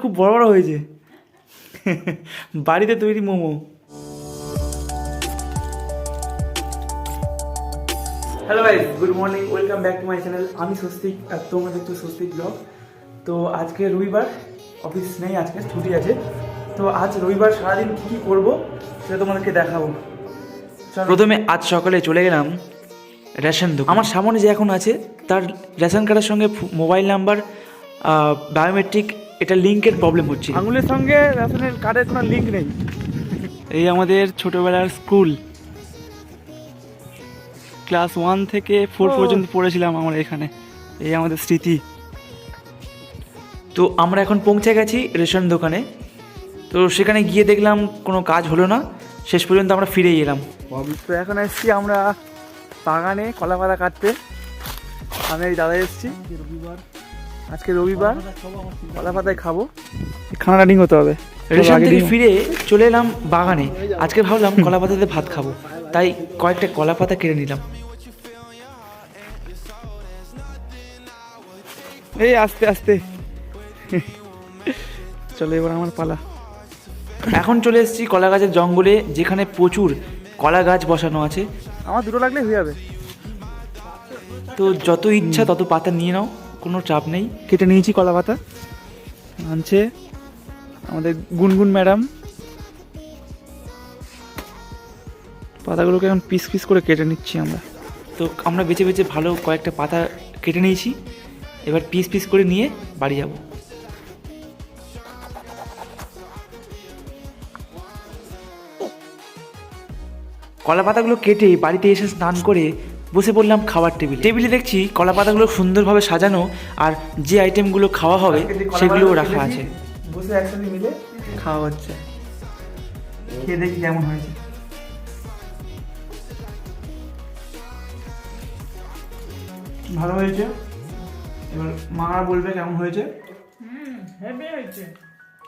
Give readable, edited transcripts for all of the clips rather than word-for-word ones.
খুব বড় বড় হয়েছে বাড়িতে তৈরি momo. Hello guys, good morning, welcome back to my channel. আমি স্বস্তিক আর তোমরা দেখছো স্বস্তিক ব্লগ। তো আজকে রবিবার, অফিস নেই, আজকে ছুটি আছে। তো আজ রবিবার সারাদিন কী কী করবো সেটা তোমাদেরকে দেখাবো। প্রথমে আজ সকালে চলে গেলাম রেশন দোকান। আমার সামনে যে এখন আছে তার রেশন কার্ডের সঙ্গে মোবাইল নাম্বার, বায়োমেট্রিক, এটা লিঙ্কের প্রবলেম হচ্ছে। আঙুলের সঙ্গে রেশনের কার্ডের কোনো লিঙ্ক নেই। এই আমাদের ছোটোবেলার স্কুল, ক্লাস 1 থেকে 4 পর্যন্ত পড়েছিলাম আমরা এখানে। এই আমাদের স্মৃতি। তো আমরা এখন পৌঁছে গেছি রেশন দোকানে। তো সেখানে গিয়ে দেখলাম কোনো কাজ হলো না, শেষ পর্যন্ত আমরা ফিরে এলাম। তো এখন এসেছি আমরা বাগানে কলা পাতা কাটতে। আমি এই দাদা এসেছি, আজকে রবিবার, কলা পাতায় খাবো, খানা রানিং হতে হবে। রেশন থেকে ফিরে চলে এলাম বাগানে। আজকে ভাবলাম কলা পাতাতে ভাত খাবো, তাই কয়েকটা কলা পাতা কেটে নিলাম। এই আস্তে আস্তে চলো, এবার আমার পালা। এখন চলে এসেছি কলা গাছের জঙ্গলে, যেখানে প্রচুর কলা গাছ বসানো আছে। আমার দুটো লাগলে হয়ে যাবে। তো যত ইচ্ছা তত পাতা নিয়ে নাও, কোনো চাপ নেই। কেটে নিয়েছি কলা পাতা, আনছে আমাদের গুনগুন ম্যাডাম। পাতাগুলোকে এখন পিস পিস করে কেটে নিচ্ছি আমরা। তো আমরা বেছে বেছে ভালো কয়েকটা পাতা কেটে নিয়েছি, এবার পিস পিস করে নিয়ে বাড়ি যাব। কলা পাতাগুলো কেটে বাড়িতে এসে স্নান করে বসে পড়লাম খাবার টেবিলে দেখছি কলা পাতাগুলো সুন্দরভাবে সাজানো, আর যে আইটেমগুলো খাওয়া হবে সেগুলোও রাখা আছে। বসে একসাথে মিলে খাওয়া হচ্ছে, খেয়ে দেখি কেমন হয়েছে। ভালো হয়েছে, এবার মা বলবে কেমন হয়েছে। হেভি হয়েছে,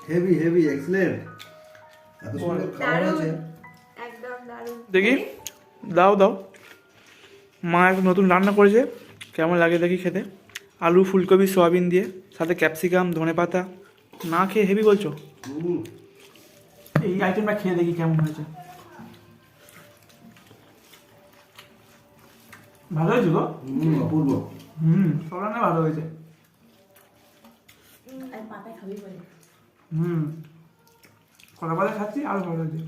হেভি হেভি এক্সেলেন্ট, এত সুন্দর খাবার আছে, একদম দারুণ। দেখি দাও দাও, মা একটা নতুন রান্না করেছে, কেমন লাগে দেখি খেতে। আলু, ফুলকপি, সয়াবিন দিয়ে, সাথে ক্যাপসিকাম, ধনেপাতা। না খেয়ে হেভি বলছো? এই আইটেমটা খেয়ে দেখি কেমন হয়েছে। ভালো হয়েছে গো, অপূর্ব। সরানো ভালো হয়েছে। কলা পাতা খাচ্ছি, আরো ভালো হয়েছে।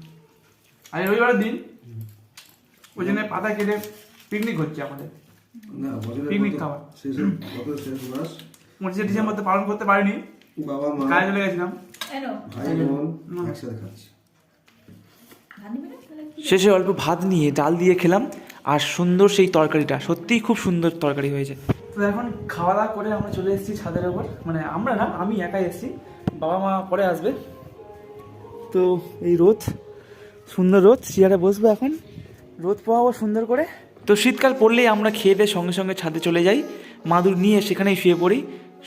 আর রবিবারের দিন ওই জন্য পাতা কেটে পিকনিক হচ্ছে আমাদের। না, পিকনিক খাওয়া শেষ মাস 25 ডিসেম্বর তো পালন করতে পারিনি, বাবা মা কাজে চলে গেছিলাম। ভাই বোন একসাথে খাচ্ছি। শেষে অল্প ভাত নিয়ে ডাল দিয়ে খেলাম, আর সুন্দর সেই তরকারিটা, সত্যিই খুব সুন্দর তরকারি হয়েছে। তো এখন খাওয়া দাওয়া করে আমরা চলে এসেছি ছাদের ওপর। মানে আমরা না, আমি একাই এসেছি, বাবা মা পরে আসবে। তো এই রোদ, সুন্দর রোদ, চেয়ারে বসবো এখন, রোদ পোহাবো সুন্দর করে। তো শীতকাল পড়লেই আমরা খেয়ে দিয়ে সঙ্গে সঙ্গে ছাদে চলে যাই, মাদুর নিয়ে সেখানেই শুয়ে পড়ি।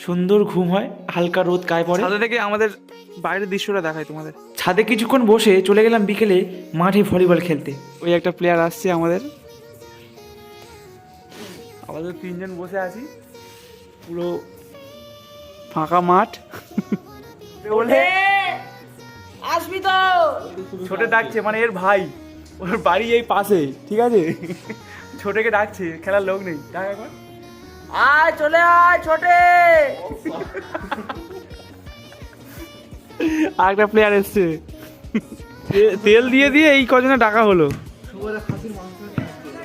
সুন্দর ঘুম হয়, হালকা রোদ গায়ে পড়ে। ছাদে থেকে আমাদের বাইরের দৃশ্যটা দেখায় তোমাদের। ছাদে কিছুক্ষণ বসে চলে গেলাম বিকেলে মাঠে ভলিবল খেলতে। ওই একটা প্লেয়ার আসছে আমাদের তিনজন বসে আছি, পুরো ফাঁকা মাঠ। বলে আসবি তো, ছোটে ডাকছে, মানে এর ভাই, ওর বাড়ি এই পাশে, ঠিক আছে। ছোটকে ডাকছে, খেলার লোক নেই, ডাক একবার, আয় চলে আয় ছোটে। আর একটা প্লেয়ার এসছে, তেল দিয়ে দিয়ে এই কজনে ডাকা হলো।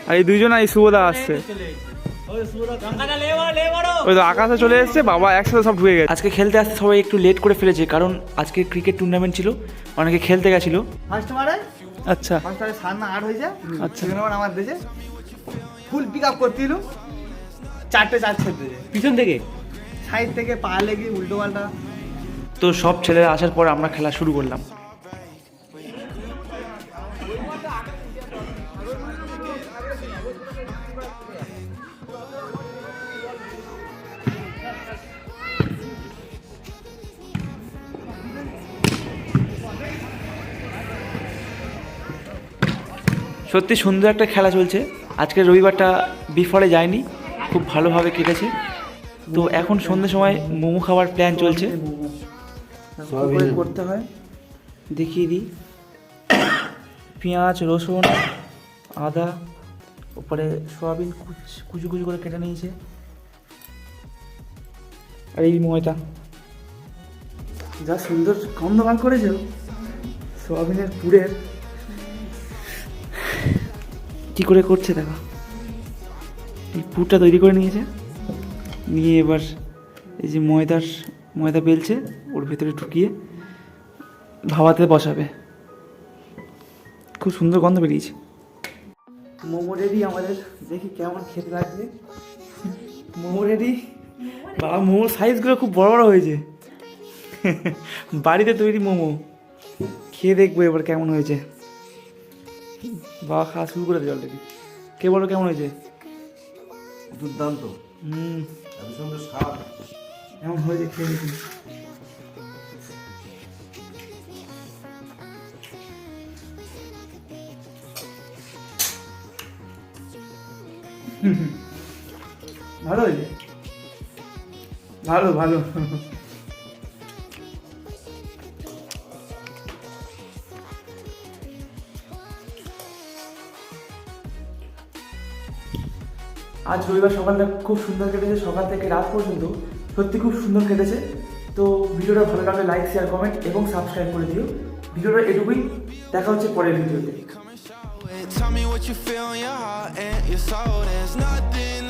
আর এই দুইজন, এই শুভদা আসছে, ওই তো আকাশে চলে এসছে, বাবা একসাথে সব ঢুকে গেছে। আজকে খেলতে আসতে সবাই একটু লেট করে ফেলেছে, কারণ আজকে ক্রিকেট টুর্নামেন্ট ছিল, অনেকে খেলতে গেছিল। ফার্স্ট মারে, আচ্ছা ফার্স্ট মারে সামনে আট হয়েছে। আচ্ছা, আমার দেশে ফুল পিক আপ করতে দিল, 4টে 4 ছেড়ে পিছন থেকে, সাইড থেকে পা লেগে উল্টো পাল্টা। তো সব ছেলেরা আসার পর আমরা খেলা শুরু করলাম। সত্যি সুন্দর একটা খেলা চলছে। আজকের রবিবারটা বিফলে যায়নি, খুব ভালোভাবে কেটেছে। তো এখন সন্ধ্যের সময় মোমো খাওয়ার প্ল্যান চলছে। মোমো করতে হয় দেখিয়ে দিই। পেঁয়াজ, রসুন, আদা, উপরে সয়াবিন কুচু কুচু করে কেটে নিয়েছে, আর এই ময়দা। যা সুন্দর গন্ধ বার করেছে সয়াবিনের পুরের, কি করে করছে দেখো। এই পুরটা তৈরি করে নিয়েছে, নিয়ে এবার এই যে ময়দা বেলছে, ওর ভেতরে ঢুকিয়ে ভাবাতে বসাবে। খুব সুন্দর গন্ধ বেরিয়েছে। মোমো রেডি আমাদের, দেখি কেমন খেতে লাগবে। মোমো রেডি। বাবা মোমোর সাইজগুলো খুব বড় বড় হয়েছে। বাড়িতে তৈরি মোমো, খেয়ে দেখবো এবার কেমন হয়েছে। বাবা খাওয়া শুরু করে দেবে অলরেডি। কে বলো কেমন হয়েছে? দুর্দান্ত, এত সুন্দর স্বাদ। কেমন হয়েছে খেয়ে দেখুন। ভালো হয়েছে, ভালো ভালো। আজ রবিবার সকালটা খুব সুন্দর কেটেছে, সকাল থেকে রাত পর্যন্ত সত্যি খুব সুন্দর কেটেছে। তো ভিডিওটা ভালো লাগলে লাইক, শেয়ার, কমেন্ট এবং সাবস্ক্রাইব করে দিও। ভিডিওটা এটুকুই, দেখা হচ্ছে পরের ভিডিওতে। Tell me what you feel in your heart and your soul. There's nothing